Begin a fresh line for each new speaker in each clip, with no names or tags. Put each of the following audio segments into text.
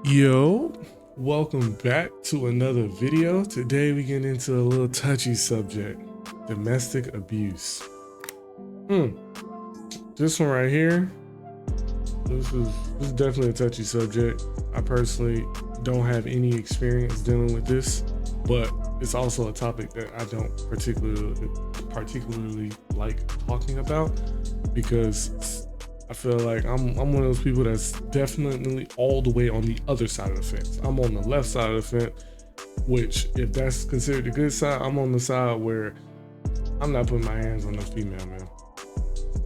Yo, welcome back to another video. Today we get into a little touchy subject, domestic abuse. This one right here, this is definitely a touchy subject. I personally don't have any experience dealing with this, but it's also a topic that I don't particularly like talking about because I feel like I'm one of those people that's definitely all the way on the other side of the fence. I'm on the left side of the fence, which if that's considered the good side, I'm on the side where I'm not putting my hands on no female, man.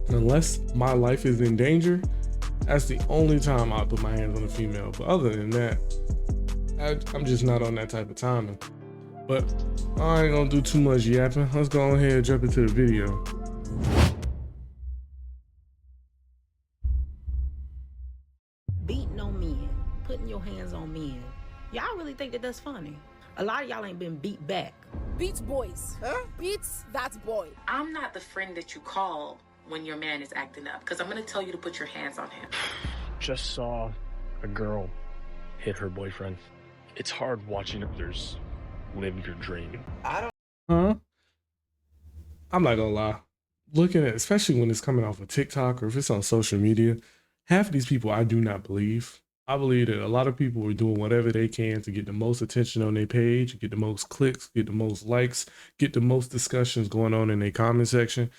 Unless my life is in danger, that's the only time I put my hands on a female. But other than that, I'm just not on that type of timing. But I ain't gonna do too much yapping. Let's go ahead and jump into the video.
Beating on men, putting your hands on men. Y'all really think that that's funny? A lot of y'all ain't been beat back.
Beats boys. Huh? Beats that boy.
I'm not the friend that you call when your man is acting up, because I'm going to tell you to put your hands on him.
Just saw a girl hit her boyfriend. It's hard watching others live your dream.
I'm not gonna lie. Looking at, especially when it's coming off of TikTok or if it's on social media, half of these people I do not believe. I believe that a lot of people are doing whatever they can to get the most attention on their page, get the most clicks, get the most likes, get the most discussions going on in their comment section.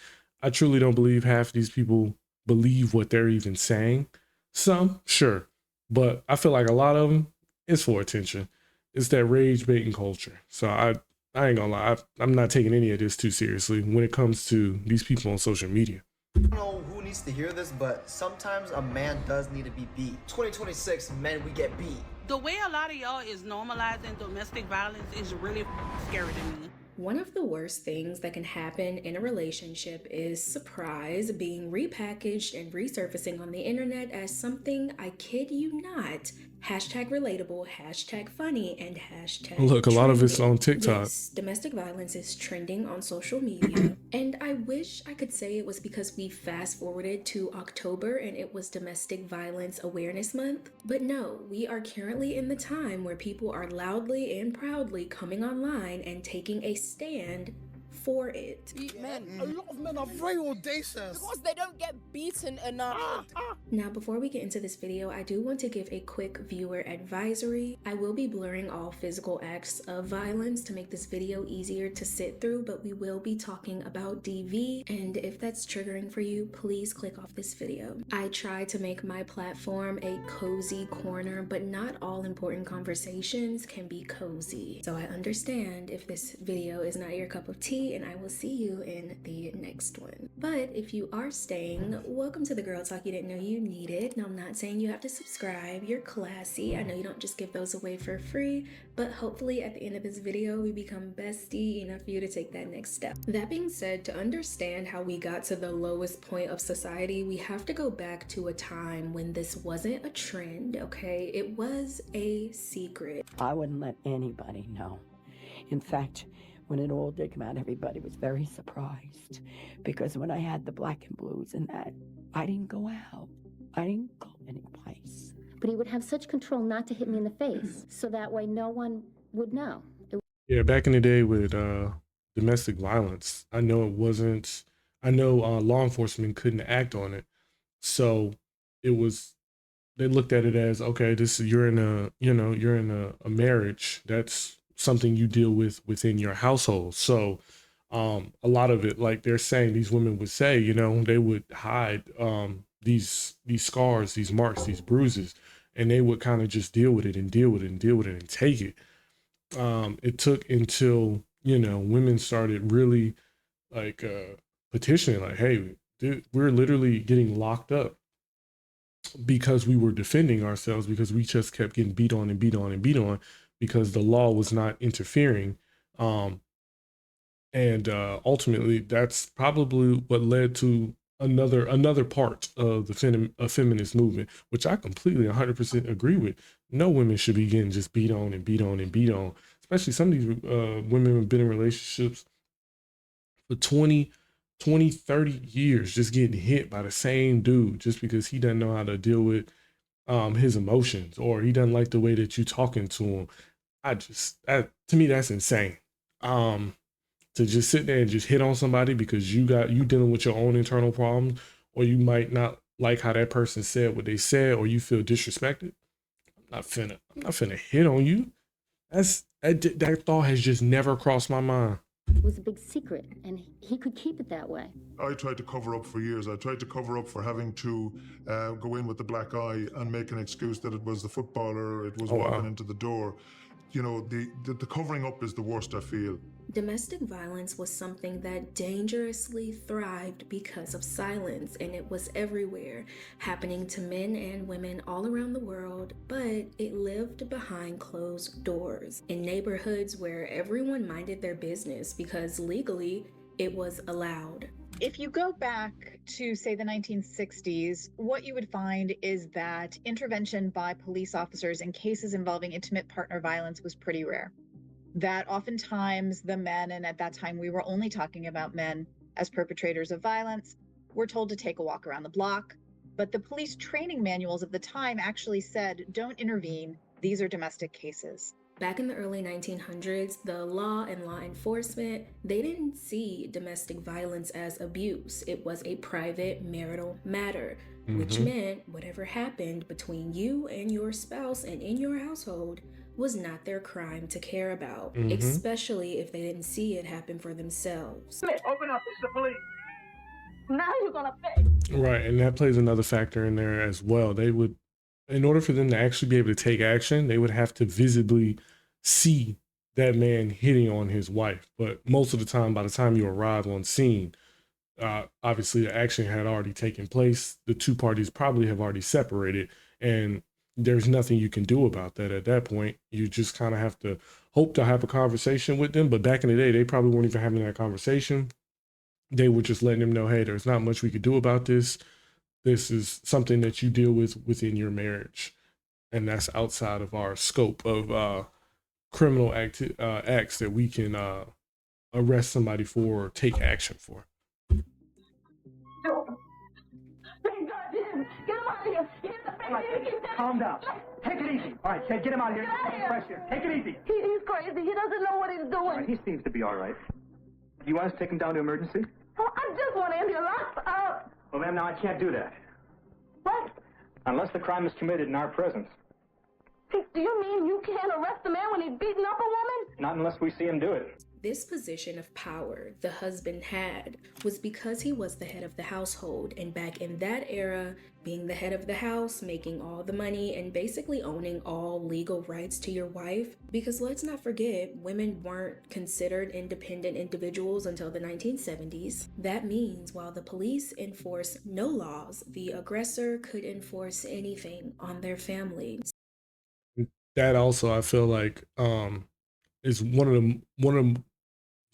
I truly don't believe half of these people believe what they're even saying. Some, sure, but I feel like a lot of them is for attention. It's that rage baiting culture. So I ain't gonna lie, I'm not taking any of this too seriously when it comes to these people on social media.
I don't know who needs to hear this, but sometimes a man does need to be beat. 2026, men, we get beat.
The way a lot of y'all is normalizing domestic violence is really scary to me.
One of the worst things that can happen in a relationship is surprise being repackaged and resurfacing on the internet as something, I kid you not, hashtag relatable, hashtag funny, and hashtag
Look, a lot of it's
trending.
on TikTok.
Yes, domestic violence is trending on social media. And I wish I could say it was because we fast forwarded to October and it was Domestic Violence Awareness Month. But no, we are currently in the time where people are loudly and proudly coming online and taking a stand for it.
Beat men. A lot of men are very audacious. Because they don't get beaten enough.
Now, before we get into this video, I do want to give a quick viewer advisory. I will be blurring all physical acts of violence to make this video easier to sit through, but we will be talking about DV, and if that's triggering for you, please click off this video. I try to make my platform a cozy corner, but not all important conversations can be cozy. So I understand if this video is not your cup of tea, and I will see you in the next one. But if you are staying, welcome to the Girl Talk you didn't know you needed. Now, I'm not saying you have to subscribe. You're classy. I know you don't just give those away for free, but hopefully at the end of this video, we become bestie enough for you to take that next step. That being said, to understand how we got to the lowest point of society, we have to go back to a time when this wasn't a trend, okay? It was a secret.
I wouldn't let anybody know. In fact, when it all did come out, everybody was very surprised. Because when I had the black and blues and that, I didn't go out. I didn't go anyplace.
But he would have such control not to hit me in the face, so that way no one would know.
Yeah, back in the day with domestic violence, I know law enforcement couldn't act on it. So they looked at it as, okay, you're in a marriage. That's something you deal with within your household. So a lot of it, like they're saying, these women would say, they would hide these scars, these marks, these bruises, and they would kind of just deal with it and take it. It took until women started really like petitioning, like, hey, dude, we're literally getting locked up because we were defending ourselves, because we just kept getting beat on because the law was not interfering. And ultimately that's probably what led to another part of the feminist movement, which I completely 100% agree with. No women should be getting just beat on, especially some of these women have been in relationships for 20, 30 years, just getting hit by the same dude just because he doesn't know how to deal with his emotions, or he doesn't like the way that you talking to him. To me, that's insane. Um, to just sit there and just hit on somebody because you dealing with your own internal problems, or you might not like how that person said what they said, or you feel disrespected. I'm not finna hit on you. That thought has just never crossed my mind.
It was a big secret, and he could keep it that way.
I tried to cover up for years. I tried to cover up for having to go in with the black eye and make an excuse that it was the footballer, it was
Oh
walking
wow.
into the door. You know, the covering up is the worst, I feel.
Domestic violence was something that dangerously thrived because of silence, and it was everywhere, happening to men and women all around the world, but it lived behind closed doors in neighborhoods where everyone minded their business because legally it was allowed.
If you go back to, say, the 1960s, what you would find is that intervention by police officers in cases involving intimate partner violence was pretty rare. That oftentimes the men, and at that time we were only talking about men as perpetrators of violence, were told to take a walk around the block. But the police training manuals of the time actually said, don't intervene, these are domestic cases.
Back in the early 1900s, the law and law enforcement, they didn't see domestic violence as abuse. It was a private marital matter, which meant whatever happened between you and your spouse and in your household was not their crime to care about, especially if they didn't see it happen for themselves.
Open up, it's the police. Now you're gonna pay.
Right, and that plays another factor in there as well. They would, in order for them to actually be able to take action, they would have to visibly see that man hitting on his wife. But most of the time, by the time you arrive on scene, obviously the action had already taken place. The two parties probably have already separated, and there's nothing you can do about that at that point. You just kind of have to hope to have a conversation with them. But back in the day, they probably weren't even having that conversation. They were just letting them know, hey, there's not much we could do about this. This is something that you deal with within your marriage, and that's outside of our scope of criminal acts that we can arrest somebody for or take action for.
Calm down. Take it easy. All right, Ted, get him out of here. Pressure. Take it easy.
He's crazy. He doesn't know what he's doing.
All right, he seems to be all right. Do you want us to take him down to emergency?
Oh, I just want him locked up.
Well, ma'am, now I can't do that.
What?
Unless the crime is committed in our presence.
Do you mean you can't arrest a man when he's beating up a woman?
Not unless we see him do it.
This position of power the husband had was because he was the head of the household, and back in that era, being the head of the house, making all the money, and basically owning all legal rights to your wife, because let's not forget, women weren't considered independent individuals until the 1970s. That means while the police enforce no laws, the aggressor could enforce anything on their family.
That also, I feel like, is one of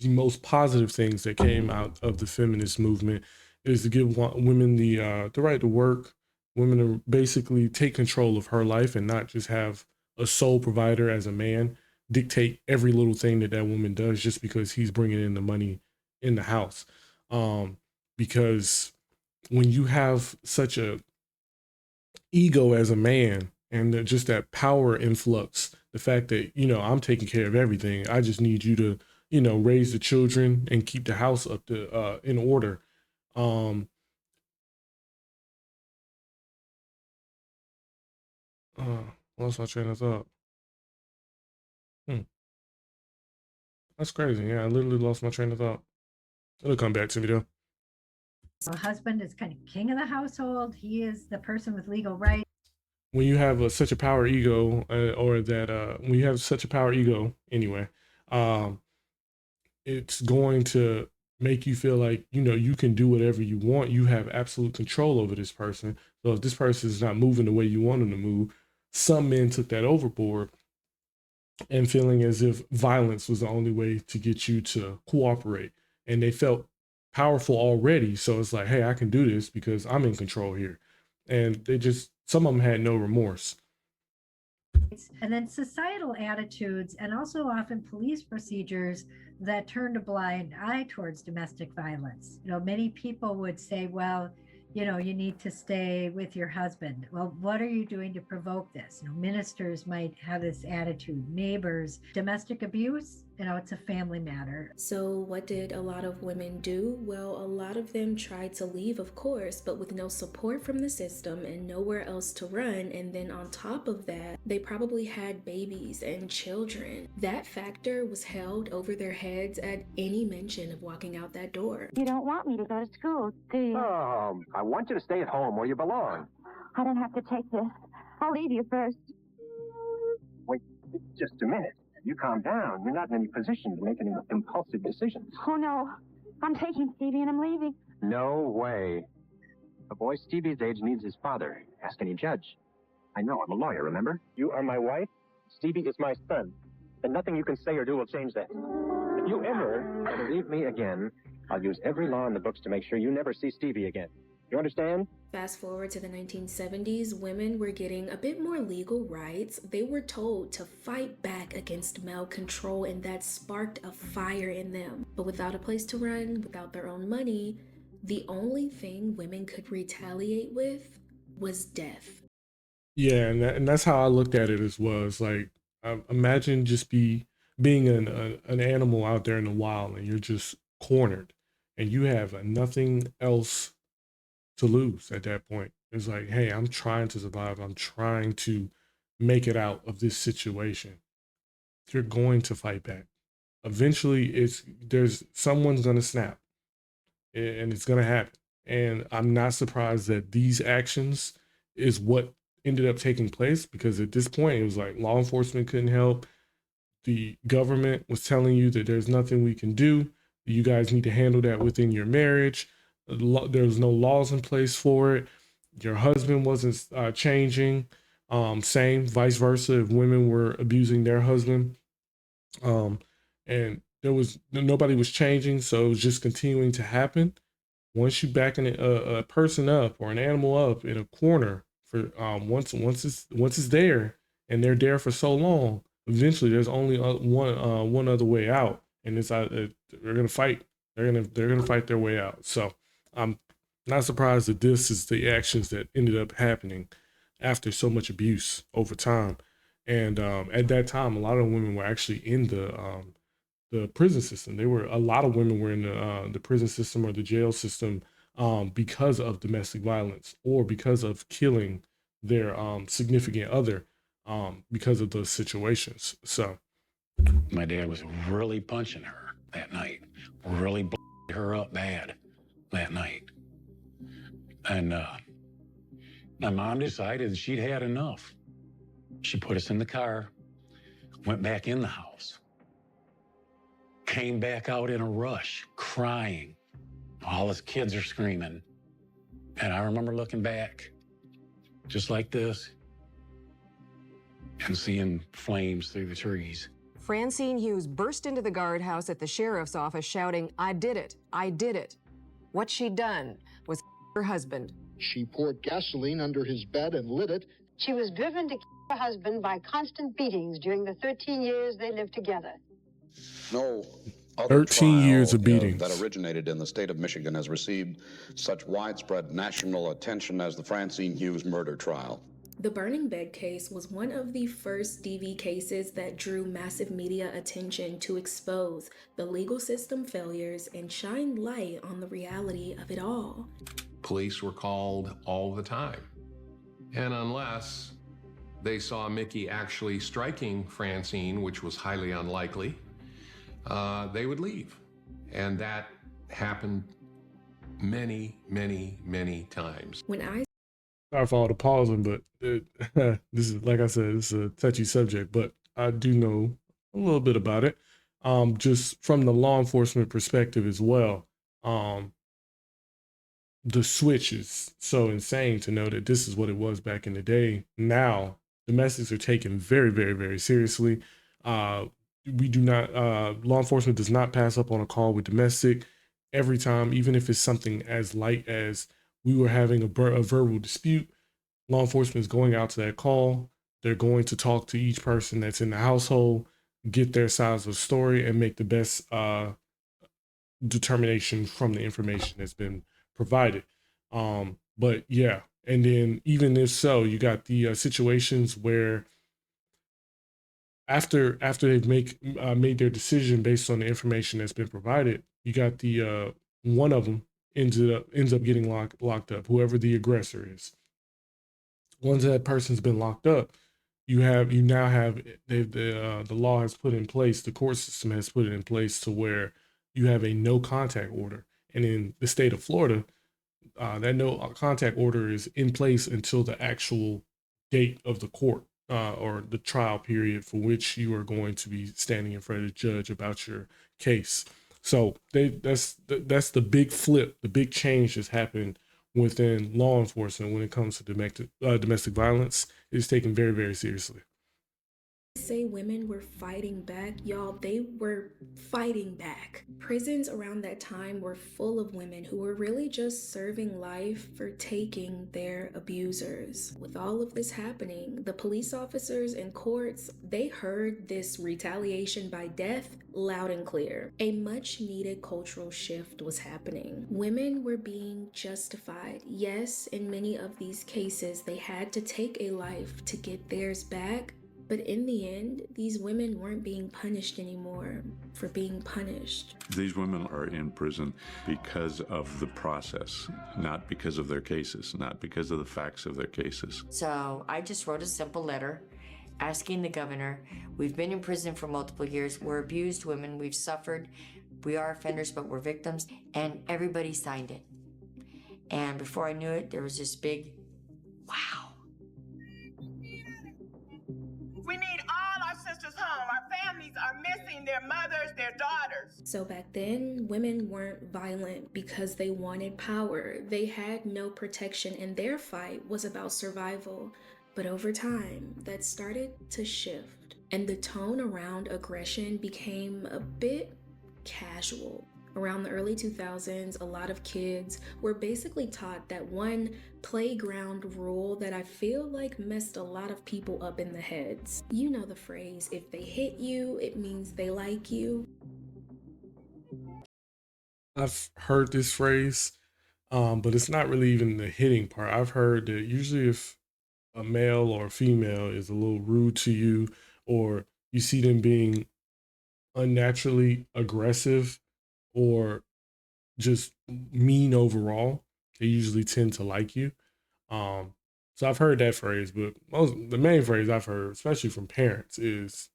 the most positive things that came out of the feminist movement, is to give women the right to work, women to basically take control of her life and not just have a sole provider as a man dictate every little thing that woman does just because he's bringing in the money in the house. Because when you have such a ego as a man and just that power influx, the fact that, I'm taking care of everything, I just need you to, raise the children and keep the house up to in order. Lost my train of thought. That's crazy. Yeah, I literally lost my train of thought. It'll come back to me though.
A husband is kind of king of the household. He is the person with legal rights.
When you have such a power ego, when you have such a power ego anyway, it's going to make you feel like, you can do whatever you want. You have absolute control over this person. So if this person is not moving the way you want them to move, some men took that overboard and feeling as if violence was the only way to get you to cooperate. And they felt powerful already. So it's like, hey, I can do this because I'm in control here. And some of them had no remorse.
And then societal attitudes and also often police procedures that turned a blind eye towards domestic violence. Many people would say, well, you know, you need to stay with your husband. Well, what are you doing to provoke this? You know, ministers might have this attitude, neighbors, domestic abuse, you know, it's a family matter.
So, what did a lot of women do? Well, a lot of them tried to leave, of course, but with no support from the system and nowhere else to run. And then, on top of that, they probably had babies and children. That factor was held over their heads at any mention of walking out that door.
You don't want me to go to school, do you?
I want you to stay at home where you belong.
I don't have to take this. I'll leave you first.
Wait just a minute. You calm down. You're not in any position to make any impulsive decisions.
Oh, no. I'm taking Stevie and I'm leaving.
No way. A boy Stevie's age needs his father. Ask any judge. I know, I'm a lawyer, remember? You are my wife. Stevie is my son. And nothing you can say or do will change that. If you ever try to leave me again, I'll use every law in the books to make sure you never see Stevie again. You understand?
Fast forward to the 1970s, women were getting a bit more legal rights. They were told to fight back against male control, and that sparked a fire in them. But without a place to run, without their own money, the only thing women could retaliate with was death.
Yeah, and that's how I looked at it as well. It's like, imagine just being an animal out there in the wild and you're just cornered and you have nothing else to lose at that point. It's like, hey, I'm trying to survive. I'm trying to make it out of this situation. You're going to fight back. Eventually, someone's gonna snap, and it's gonna happen. And I'm not surprised that these actions is what ended up taking place, because at this point it was like law enforcement couldn't help. The government was telling you that there's nothing we can do. You guys need to handle that within your marriage. There's no laws in place for it. Your husband wasn't changing. Same, vice versa. If women were abusing their husband, and nobody was changing, so it was just continuing to happen. Once you backing a person up or an animal up in a corner for once it's there and they're there for so long, eventually there's only one other way out, and it's they're gonna fight. They're gonna fight their way out. So I'm not surprised that this is the actions that ended up happening after so much abuse over time. And at that time, a lot of women were actually in the prison system. A lot of women were in the prison system or the jail system because of domestic violence or because of killing their significant other because of those situations. So
my dad was really punching her that night, really her up bad that night. And my mom decided she'd had enough. She put us in the car, went back in the house, came back out in a rush, crying. All his kids are screaming. And I remember looking back, just like this, and seeing flames through the trees.
Francine Hughes burst into the guardhouse at the sheriff's office shouting, "I did it, I did it." What she'd done was her husband.
She poured gasoline under his bed and lit it.
She was driven to her husband by constant beatings during the 13 years they lived together.
No other
13 years of beatings
that originated in the state of Michigan has received such widespread national attention as the Francine Hughes murder trial.
The burning bed case was one of the first DV cases that drew massive media attention to expose the legal system failures and shine light on the reality of it all.
Police were called all the time. And unless they saw Mickey actually striking Francine, which was highly unlikely, they would leave. And that happened many, many, many times.
Sorry for all the pausing, but this is, like I said, it's a touchy subject, but I do know a little bit about it. Just from the law enforcement perspective as well. The switch is so insane to know that this is what it was back in the day. Now, domestics are taken very, very, very seriously. We do not, law enforcement does not pass up on a call with domestic every time, even if it's something as light as we were having a verbal dispute. Law enforcement is going out to that call. They're going to talk to each person that's in the household, get their side of the story, and make the best determination from the information that's been provided. But yeah, and then even if so, you got the situations where after they've made their decision based on the information that's been provided, you got the one of them ends up getting locked up, whoever the aggressor is. Once that person's been locked up, you now have the law has put in place, the court system has put it in place to where you have a no contact order. And in the state of Florida, that no contact order is in place until the actual date of the court or the trial period for which you are going to be standing in front of the judge about your case. So that's the big flip, the big change that's happened within law enforcement when it comes to domestic violence. It is taken very, very seriously.
Say women were fighting back, y'all, they were fighting back. Prisons around that time were full of women who were really just serving life for taking their abusers. With all of this happening, the police officers and courts, they heard this retaliation by death loud and clear. A much needed cultural shift was happening. Women were being justified. Yes, in many of these cases, they had to take a life to get theirs back. But in the end, these women weren't being punished anymore for being punished.
These women are in prison because of the process, not because of their cases, not because of the facts of their cases.
So I just wrote a simple letter asking the governor, we've been in prison for multiple years, we're abused women, we've suffered, we are offenders, but we're victims, and everybody signed it. And before I knew it, there was this big, wow.
We need all our sisters home. Our families are missing their mothers, their daughters.
So back then, women weren't violent because they wanted power. They had no protection, and their fight was about survival. But over time, that started to shift, and the tone around aggression became a bit casual. Around the early 2000s, a lot of kids were basically taught that one playground rule that I feel like messed a lot of people up in the heads. You know the phrase, if they hit you, it means they like you.
I've heard this phrase, but it's not really even the hitting part. I've heard that usually if a male or a female is a little rude to you, or you see them being unnaturally aggressive or just mean overall, they usually tend to like you. So I've heard that phrase, but the main phrase I've heard, especially from parents, is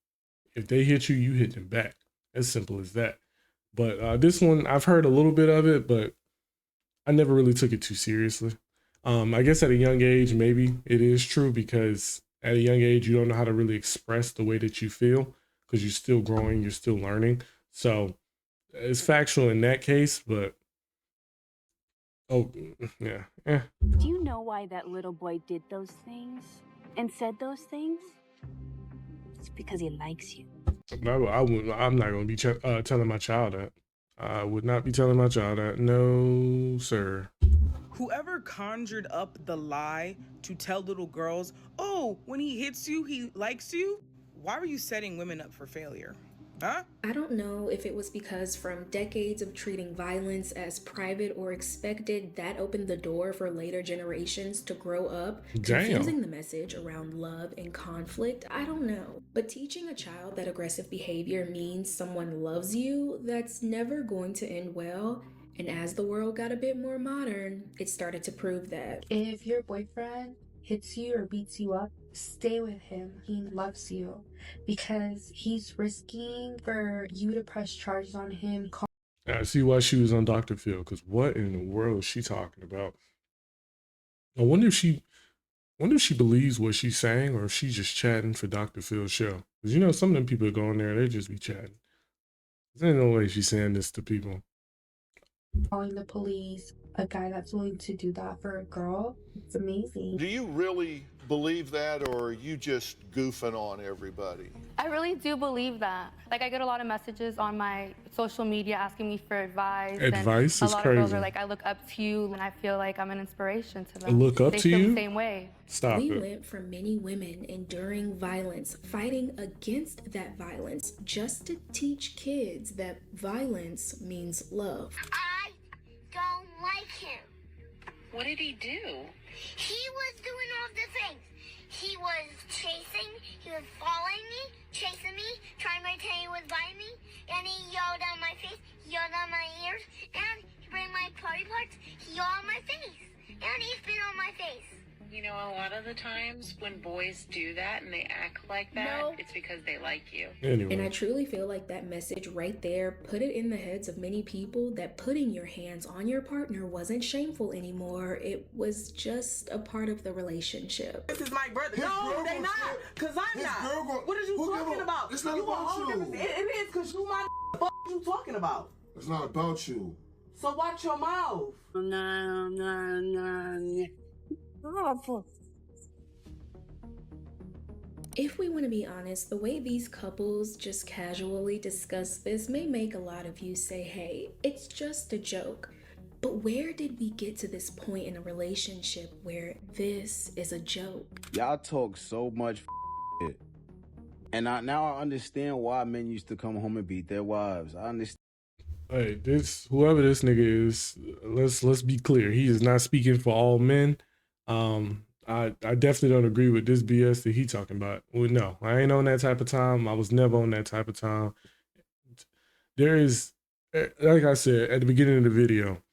if they hit you, you hit them back. As simple as that. But this one, I've heard a little bit of it, but I never really took it too seriously. I guess at a young age, maybe it is true, because at a young age, you don't know how to really express the way that you feel because you're still growing, you're still learning. So it's factual in that case, but yeah.
Do you know why that little boy did those things and said those things? It's because he likes you.
No, I'm not going to be telling my child that. I would not be telling my child that. No, sir.
Whoever conjured up the lie to tell little girls, oh, when he hits you, he likes you, why were you setting women up for failure? Huh?
I don't know if it was because from decades of treating violence as private or expected, that opened the door for later generations to grow up, confusing the message around love and conflict. I don't know. But teaching a child that aggressive behavior means someone loves you, that's never going to end well. And as the world got a bit more modern, it started to prove that.
If your boyfriend hits you or beats you up, stay with him. He loves you because he's risking for you to press charges on him.
I see why she was on Dr. Phil, because what in the world is she talking about? I wonder if she believes what she's saying, or if she's just chatting for Dr. Phil's show. Because you know, some of them people go in there, they just be chatting. There's no way she's saying this to people.
Calling the police, a guy that's willing to do that for a girl, it's amazing.
Do you really believe that, or are you just goofing on everybody?
I really do believe that. Like, I get a lot of messages on my social media asking me for advice.
Advice
and
is
a lot
crazy.
of girls are like, I look up to you, and I feel like I'm an inspiration to them.
Look up
they
to
feel
you?
the same way.
Stop
We
it.
went from many women enduring violence, fighting against that violence, just to teach kids that violence means love.
I don't like him.
What did he do?
He was doing all the things. He was chasing, he was following me, chasing me, trying to pretend he was by me, and he yelled on my face, he yelled on my ears, and he bring my body parts, he yelled on my face, and he spit on my face.
You know, a lot of the times when boys do that and they act like that, it's because they like you.
Anyway.
And I truly feel like that message right there put it in the heads of many people that putting your hands on your partner wasn't shameful anymore. It was just a part of the relationship.
This is my brother. No, they not. Because I'm not. What are you talking about?
It's not
you
about you.
It is because you my fuck you talking about.
It's not about you.
So watch your mouth.
If we want to be honest, the way these couples just casually discuss this may make a lot of you say, hey, it's just a joke. But where did we get to this point in a relationship where this is a joke?
Y'all talk so much shit. And now I understand why men used to come home and beat their wives. I understand.
Hey, whoever this nigga is, let's be clear. He is not speaking for all men. I definitely don't agree with this BS that he talking about. Well, no, I ain't on that type of time. I was never on that type of time. There is, like I said at the beginning of the video,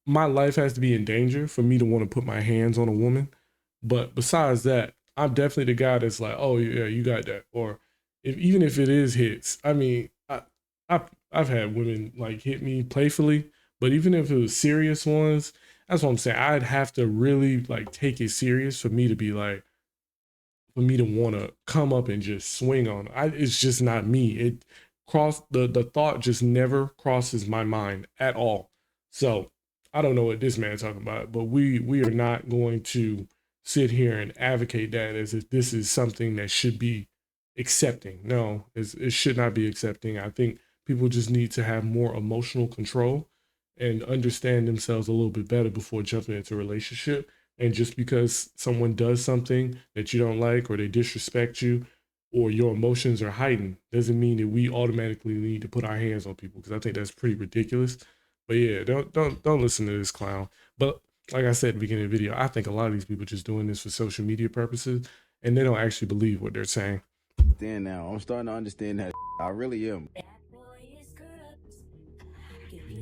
my life has to be in danger for me to want to put my hands on a woman. But besides that, I'm definitely the guy that's like, oh yeah, you got that. Or even if it is hits, I mean, I've had women like hit me playfully, but even if it was serious ones, that's what I'm saying. I'd have to really like take it serious for me to be like, for me to want to come up and just swing on it. It's just not me. The thought just never crosses my mind at all. So I don't know what this man's talking about, but we are not going to sit here and advocate that as if this is something that should be accepting. No, it should not be accepting. I think people just need to have more emotional control and understand themselves a little bit better before jumping into a relationship. And just because someone does something that you don't like, or they disrespect you, or your emotions are heightened, doesn't mean that we automatically need to put our hands on people, because I think that's pretty ridiculous. But yeah, don't listen to this clown. But like I said at the beginning of the video, I think a lot of these people just doing this for social media purposes, and they don't actually believe what they're saying.
Then now I'm starting to understand that. I really am.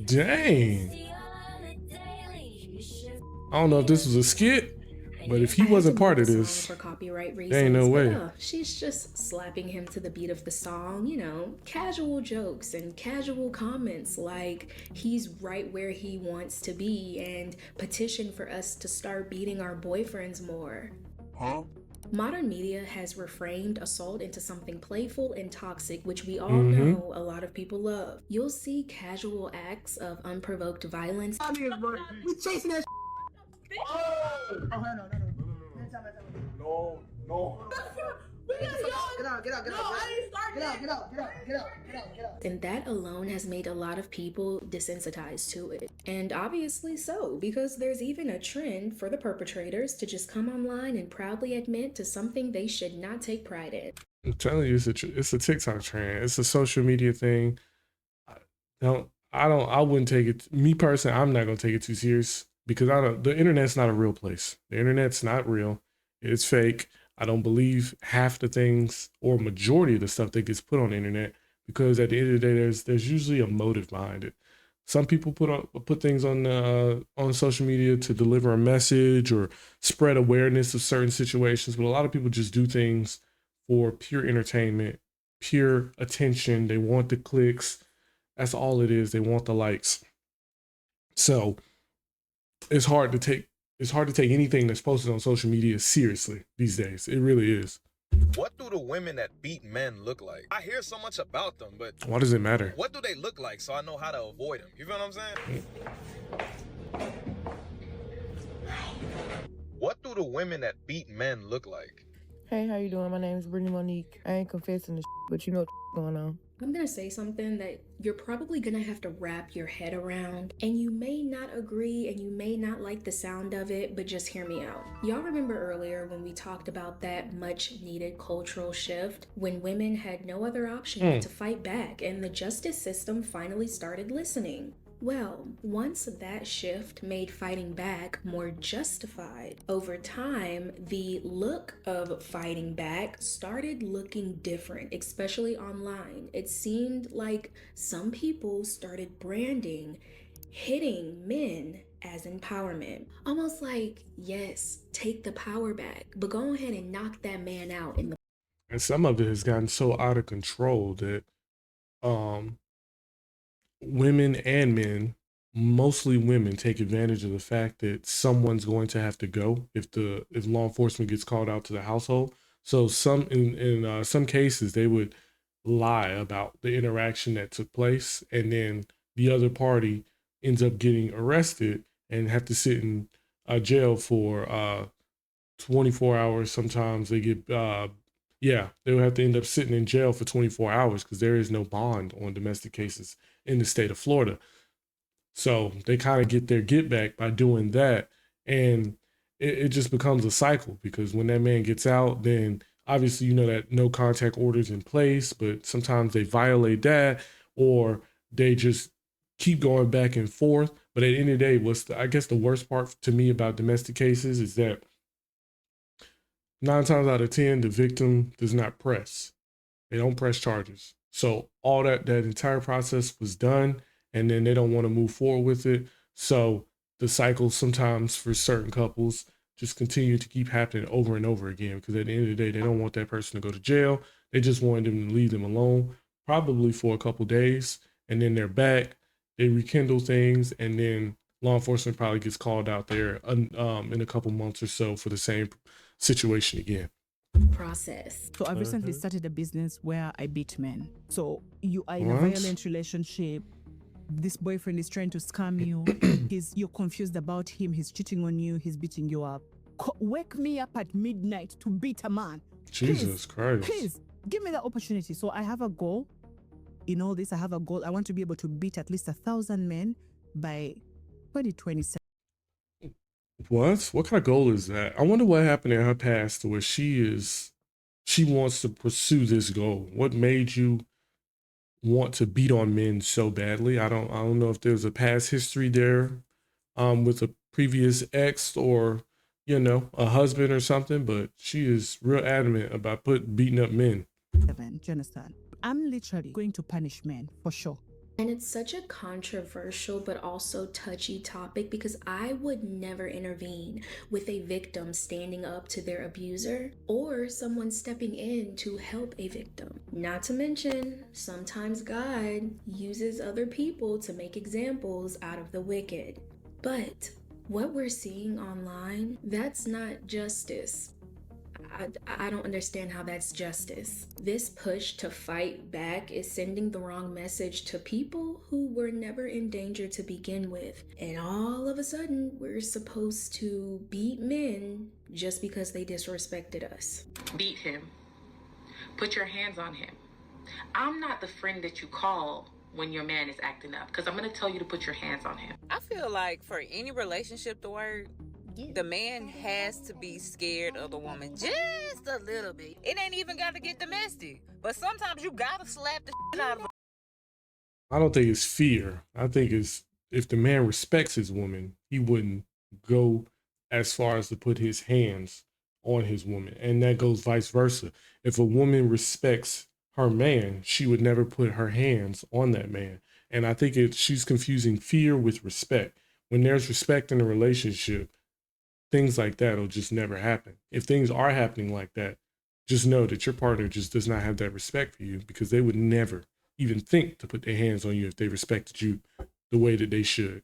Dang. I don't know if this was a skit, but if he wasn't part of this,
for copyright reasons,
there ain't no way.
She's just slapping him to the beat of the song, you know, casual jokes and casual comments like he's right where he wants to be and petition for us to start beating our boyfriends more.
Huh?
Modern media has reframed assault into something playful and toxic, which we all know a lot of people love. You'll see casual acts of unprovoked violence.
We chasing that.
No.
And that alone has made a lot of people desensitized to it. And obviously so, because there's even a trend for the perpetrators to just come online and proudly admit to something they should not take pride in.
I'm telling you, it's a TikTok trend. It's a social media thing. I wouldn't take it, me personally, I'm not gonna take it too serious, because the internet's not a real place. The internet's not real. It's fake. I don't believe half the things or majority of the stuff that gets put on the internet, because at the end of the day, there's usually a motive behind it. Some people put things on social media to deliver a message or spread awareness of certain situations, but a lot of people just do things for pure entertainment, pure attention. They want the clicks. That's all it is. They want the likes. So it's hard to take anything that's posted on social media seriously these days. It really is.
What do the women that beat men look like? I hear so much about them, but
why does it matter?
What do they look like so I know how to avoid them? You feel what I'm saying? What do the women that beat men look like?
Hey, how you doing? My name is Brittany Monique. I ain't confessing this, but you know what's going on.
I'm gonna say something that you're probably gonna have to wrap your head around, and you may not agree and you may not like the sound of it, but just hear me out. Y'all remember earlier when we talked about that much needed cultural shift, when women had no other option but to fight back and the justice system finally started listening? Well, once that shift made fighting back more justified, over time, the look of fighting back started looking different, especially online. It seemed like some people started branding hitting men as empowerment. Almost like, yes, take the power back, but go ahead and knock that man out in the.
And some of it has gotten so out of control that um women and men, mostly women, take advantage of the fact that someone's going to have to go if law enforcement gets called out to the household. So in some cases they would lie about the interaction that took place, and then the other party ends up getting arrested and have to sit in jail for 24 hours. Sometimes they get yeah, they would have to end up sitting in jail for 24 hours because there is no bond on domestic cases in the state of Florida. So they kind of get their get back by doing that. And it just becomes a cycle, because when that man gets out, then obviously, you know, that no contact order's in place, but sometimes they violate that, or they just keep going back and forth. But at the end of the day, I guess the worst part to me about domestic cases is that 9 times out of 10, the victim does not press. They don't press charges. So all that entire process was done, and then they don't want to move forward with it. So the cycle sometimes for certain couples just continue to keep happening over and over again, because at the end of the day, they don't want that person to go to jail. They just want them to leave them alone, probably for a couple days, and then they're back. They rekindle things, and then law enforcement probably gets called out there in a couple months or so for the same situation again.
Process.
So I've recently started a business where I beat men. So you are in
What?
a violent relationship. This boyfriend is trying to scam you. You're confused about him. He's cheating on you. He's beating you up. Wake me up at midnight to beat a man.
Jesus Christ.
Please give me the opportunity. So I have a goal. In all this, I have a goal. I want to be able to beat at least 1,000 men by 2027.
What kind of goal is that? I wonder what happened in her past to where she wants to pursue this goal. What made you want to beat on men so badly? I don't know if there's a past history there with a previous ex, or you know, a husband or something, but she is real adamant about beating up men.
Do you understand? I'm literally going to punish men for sure.
And it's such a controversial but also touchy topic, because I would never intervene with a victim standing up to their abuser, or someone stepping in to help a victim. Not to mention, sometimes God uses other people to make examples out of the wicked. But what we're seeing online, that's not justice. I don't understand how that's justice. This push to fight back is sending the wrong message to people who were never in danger to begin with. And all of a sudden, we're supposed to beat men just because they disrespected us.
Beat him. Put your hands on him. I'm not the friend that you call when your man is acting up, because I'm going to tell you to put your hands on him.
I feel like for any relationship to work, the man has to be scared of the woman just a little bit. It ain't even got to get domestic, but sometimes you gotta slap the shit out of her.
I don't think it's fear. I think it's, if the man respects his woman, he wouldn't go as far as to put his hands on his woman. And that goes vice versa. If a woman respects her man, she would never put her hands on that man. And I think she's confusing fear with respect. When there's respect in a relationship, things like that will just never happen. If things are happening like that, just know that your partner just does not have that respect for you, because they would never even think to put their hands on you if they respected you the way that they should.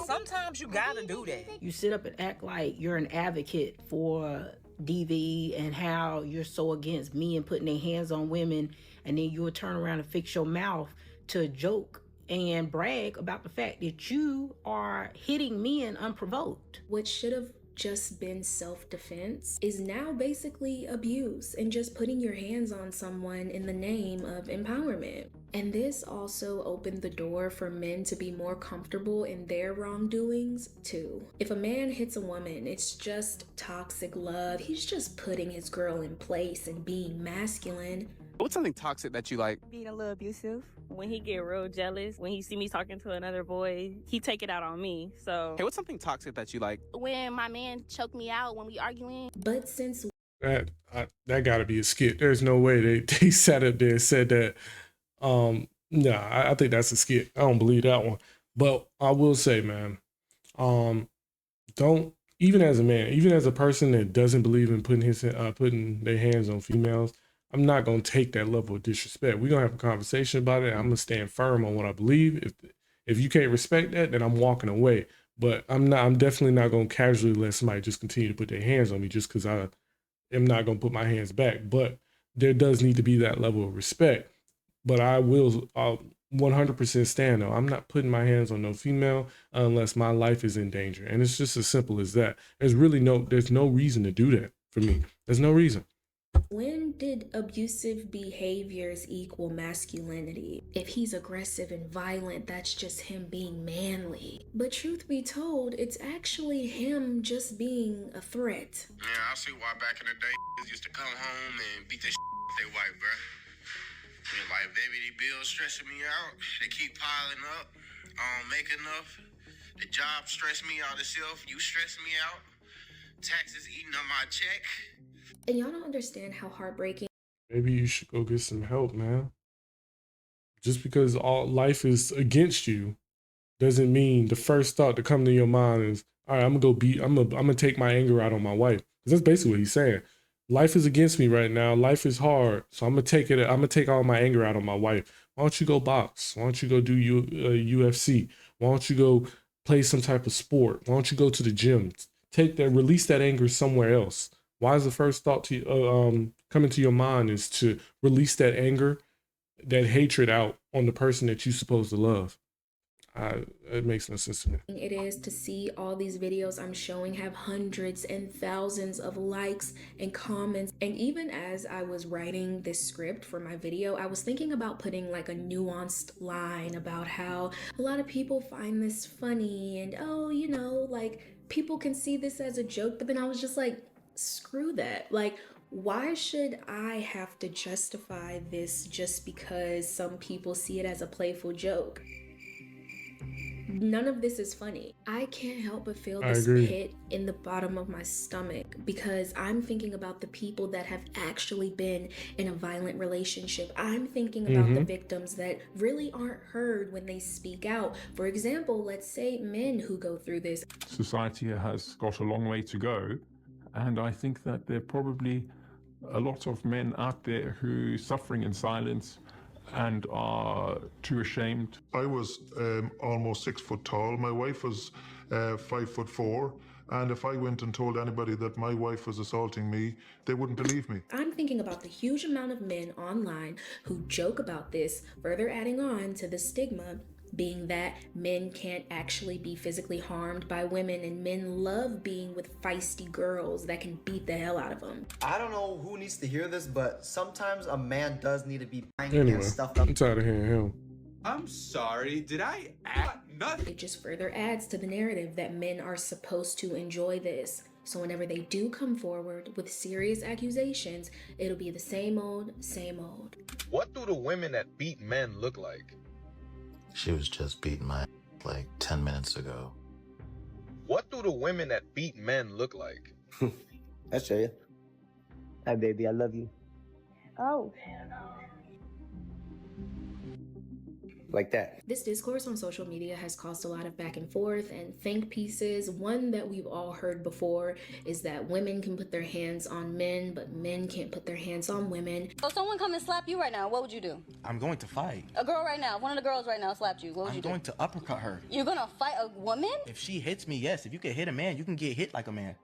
Sometimes you gotta do that.
You sit up and act like you're an advocate for DV and how you're so against men putting their hands on women, and then you'll turn around and fix your mouth to joke and brag about the fact that you are hitting men unprovoked.
What should have just been self-defense is now basically abuse and just putting your hands on someone in the name of empowerment. And this also opened the door for men to be more comfortable in their wrongdoings too. If a man hits a woman, it's just toxic love. He's just putting his girl in place and being masculine.
What's something toxic that you like?
Being a little abusive. When he get real jealous, when he see me talking to another boy, he take it out on me. So
Hey, what's something toxic that you like?
when my man choke me out when we arguing.
But since
That gotta be a skit. There's no way they sat up there and said that. I think that's a skit. I don't believe that one. But I will say, man, don't, even as a man, even as a person that doesn't believe in putting their hands on females, I'm not gonna take that level of disrespect. We're gonna have a conversation about it. I'm gonna stand firm on what I believe. If you can't respect that, then I'm walking away. But I'm definitely not gonna casually let somebody just continue to put their hands on me just because I am not gonna put my hands back. But there does need to be that level of respect. But I'll 100% stand though. I'm not putting my hands on no female unless my life is in danger. And it's just as simple as that. There's no reason to do that for me. There's no reason.
when did abusive behaviors equal masculinity? If he's aggressive and violent, that's just him being manly. But truth be told, it's actually him just being a threat.
Yeah, I see why back in the day used to come home and beat the out their wife, bruh. And like, baby, these bills stressing me out. They keep piling up. I don't make enough. The job stress me out itself. You stress me out. Taxes eating up my check.
And y'all don't understand how heartbreaking.
Maybe you should go get some help, man. Just because all life is against you doesn't mean the first thought to come to your mind is, all right, I'm gonna take my anger out on my wife. Because that's basically what he's saying. Life is against me right now. Life is hard. So I'm gonna take all my anger out on my wife. Why don't you go box? Why don't you go do UFC? Why don't you go play some type of sport? Why don't you go to the gym? Release that anger somewhere else. Why is the first thought to coming to your mind is to release that anger, that hatred out on the person that you're supposed to love? It makes no sense to me.
It is to see all these videos I'm showing have hundreds and thousands of likes and comments. And even as I was writing this script for my video, I was thinking about putting like a nuanced line about how a lot of people find this funny and, oh, you know, like people can see this as a joke. But then I was just like, screw that. Like, why should I have to justify this just because some people see it as a playful joke? None of this is funny. I can't help but feel this pit in the bottom of my stomach because I'm thinking about the people that have actually been in a violent relationship. I'm thinking about the victims that really aren't heard when they speak out. For example, let's say men who go through this.
Society has got a long way to go, and I think that there are probably a lot of men out there who are suffering in silence and are too ashamed.
I was almost 6 foot tall. My wife was 5'4", and if I went and told anybody that my wife was assaulting me, they wouldn't believe me.
I'm thinking about the huge amount of men online who joke about this, further adding on to the stigma being that men can't actually be physically harmed by women, and men love being with feisty girls that can beat the hell out of them.
I don't know who needs to hear this, but sometimes a man does need to be
Anyway, I'm tired of hearing him.
I'm sorry, did I act nuts?
It just further adds to the narrative that men are supposed to enjoy this. So whenever they do come forward with serious accusations, it'll be the same old, same old.
What do the women that beat men look like?
She was just beating my like 10 minutes ago.
What do the women that beat men look like?
I show you. Hi, baby, I love you.
Oh.
Like that.
This discourse on social media has caused a lot of back and forth and think pieces. One that we've all heard before is that women can put their hands on men, but men can't put their hands on women.
So someone come and slap you right now, what would you do?
I'm going to fight.
A girl right now, one of the girls right now slapped you, what would you do?
I'm going to uppercut her.
You're gonna fight a woman?
If she hits me, yes. If you can hit a man, you can get hit like a man.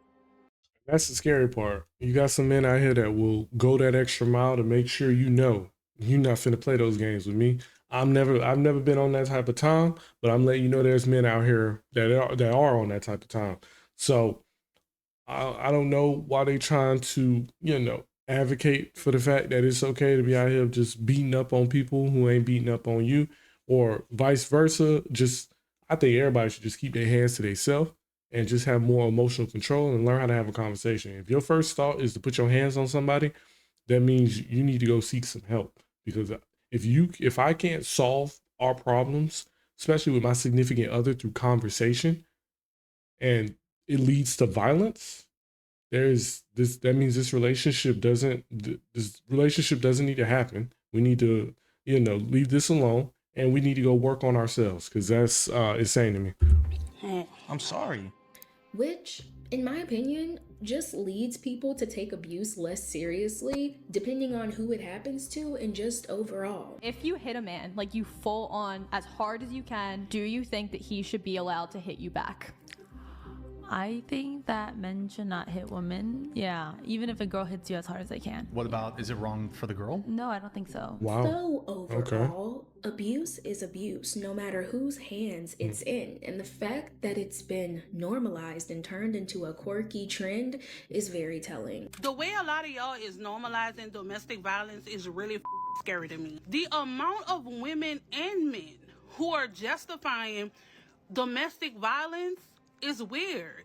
That's the scary part. You got some men out here that will go that extra mile to make sure you know you're not finna play those games with me. I've never been on that type of time, but I'm letting you know there's men out here that are on that type of time. So I don't know why they trying to, advocate for the fact that it's okay to be out here just beating up on people who ain't beating up on you, or vice versa. I think everybody should just keep their hands to themselves and just have more emotional control and learn how to have a conversation. If your first thought is to put your hands on somebody, that means you need to go seek some help. Because if I can't solve our problems, especially with my significant other through conversation, and it leads to violence, that means this relationship doesn't need to happen. We need to, leave this alone, and we need to go work on ourselves, because that's insane to me.
I'm sorry.
Which, in my opinion, just leads people to take abuse less seriously, depending on who it happens to and just overall.
If you hit a man, like you full on as hard as you can, do you think that he should be allowed to hit you back?
I think that men should not hit women. Yeah, even if a girl hits you as hard as they can.
What about, is it wrong for the girl?
No, I don't think so.
Wow.
So overall, abuse is abuse, no matter whose hands it's in. And the fact that it's been normalized and turned into a quirky trend is very telling.
The way a lot of y'all is normalizing domestic violence is really scary to me. The amount of women and men who are justifying domestic violence is weird.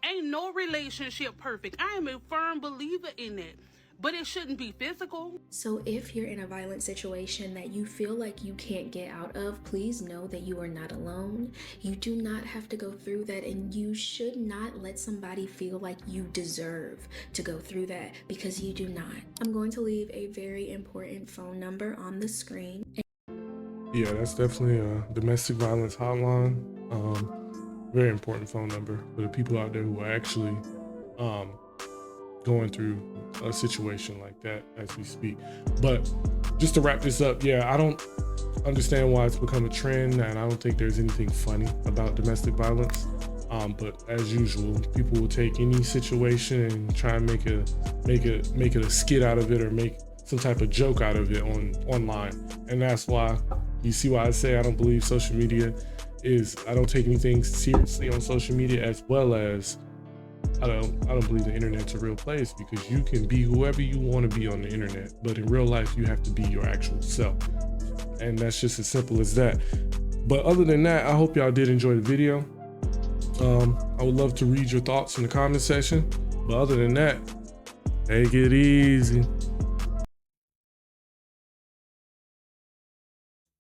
Ain't no relationship perfect. I am a firm believer in it, but it shouldn't be physical.
So if you're in a violent situation that you feel like you can't get out of, please know that you are not alone. You do not have to go through that, and you should not let somebody feel like you deserve to go through that, because you do not. I'm going to leave a very important phone number on the screen.
Yeah, that's definitely a domestic violence hotline. Very important phone number for the people out there who are actually going through a situation like that as we speak. But just to wrap this up, yeah, I don't understand why it's become a trend, and I don't think there's anything funny about domestic violence. But as usual, people will take any situation and try and make it a skit out of it, or make some type of joke out of it online. And that's why you see why I say I don't believe social media I don't take anything seriously on social media, as well as I don't believe the internet's a real place, because you can be whoever you want to be on the internet, but in real life you have to be your actual self, and that's just as simple as that. But other than that, I hope y'all did enjoy the video. I would love to read your thoughts in the comment section, but other than that, take it easy.